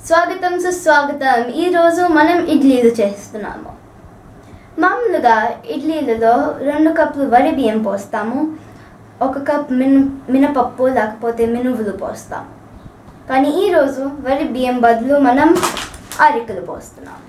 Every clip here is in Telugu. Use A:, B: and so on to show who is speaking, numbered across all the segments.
A: స్వాగతం సుస్వాగతం. ఈరోజు మనం ఇడ్లీలు చేస్తున్నాము. మామూలుగా ఇడ్లీలలో 2 కప్పులు వరి బియ్యం పోస్తాము, 1 కప్ మినపప్పు లేకపోతే మినువులు పోస్తాము. కానీ ఈరోజు వరి బియ్యం బదులు మనం అరికలు పోస్తున్నాము.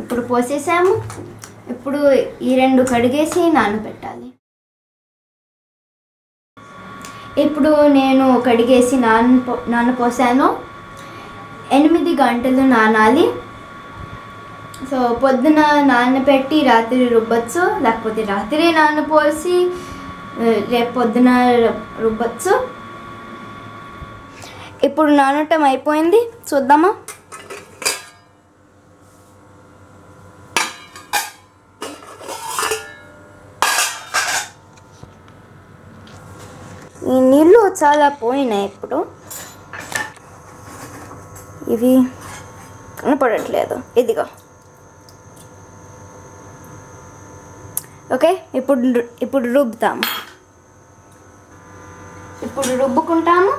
A: ఇప్పుడు పోసేసాము. ఇప్పుడు ఈ 2 కడిగేసి నానబెట్టాలి. ఇప్పుడు నేను కడిగేసి నానపోసాను. 8 గంటలు నానాలి. సో పొద్దున నానబెట్టి రాత్రి రుబ్బచ్చు, లేకపోతే రాత్రి నానపోసి రేపు పొద్దున రుబ్బచ్చు. ఇప్పుడు నానటం అయిపోయింది, చూద్దామా? ఈ నీళ్ళు చాలా పోయినాయి. ఇప్పుడు ఇవి కనపడట్లేదు. ఇదిగో. ఓకే, ఇప్పుడు రుబ్బుతాము. ఇప్పుడు రుబ్బుకుంటాము.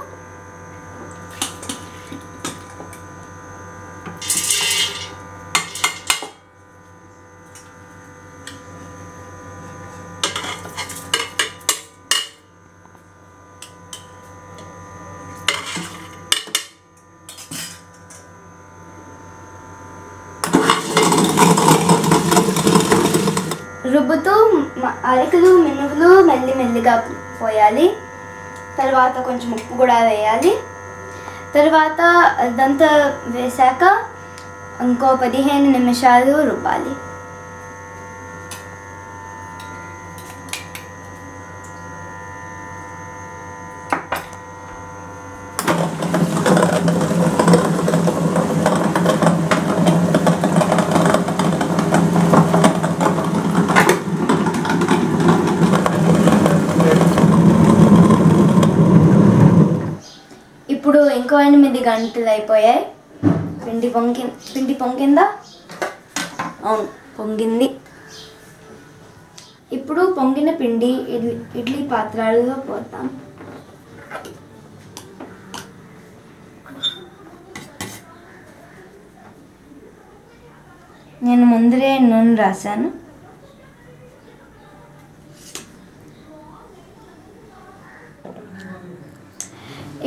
A: రుబ్బుతూ అరికలు మినువులు మెల్లిమెల్లిగా పోయాలి. తర్వాత కొంచెం ఉప్పు కూడా వేయాలి. తర్వాత అదంతా వేసాక ఇంకో 15 నిమిషాలు రుబ్బాలి. ఇప్పుడు ఇంకో 8 గంటలు అయిపోయాయి. పిండి పొంగిందా? అవును, పొంగింది. ఇప్పుడు పొంగిన పిండి ఇడ్లీ పాత్రలలో పోతాం. నేను ముందరే నూనె రాశాను.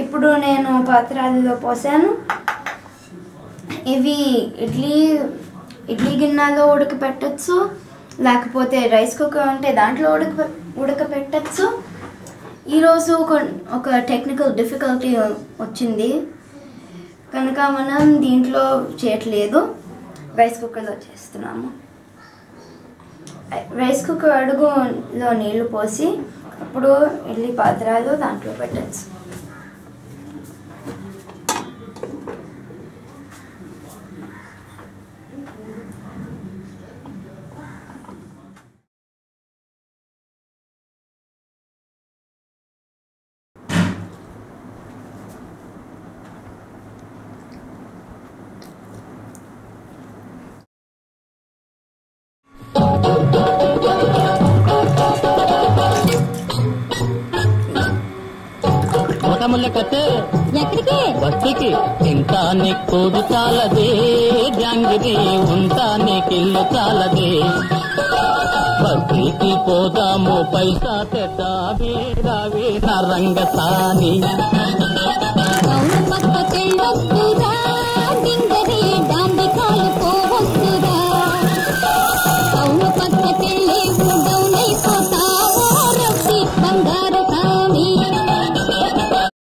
A: ఇప్పుడు నేను పాత్రలలో పోసాను. ఇవి ఇడ్లీ గిన్నెలో ఉడకపెట్టచ్చు, లేకపోతే రైస్ కుక్కర్ ఉంటే దాంట్లో ఉడకపెట్టచ్చు. ఈరోజు ఒక టెక్నికల్ డిఫికల్టీ వచ్చింది కనుక మనం దీంట్లో చేయట్లేదు, రైస్ కుక్కర్లో చేస్తున్నాము. రైస్ కుక్కర్ అడుగులో నీళ్లు పోసి అప్పుడు ఇడ్లీ పాత్రలు దాంట్లో పెట్టచ్చు.
B: ఎక్కడికి? బస్తికి. ఇంకా నీకు చాలదే జాంగిరి, ఉంటా నీకిల్లు చాలదే. బస్తికి పోదాము, పైసా తెద్దావి రావి నా రంగసాని. అవును, పక్కకెళ్ళొద్దురా.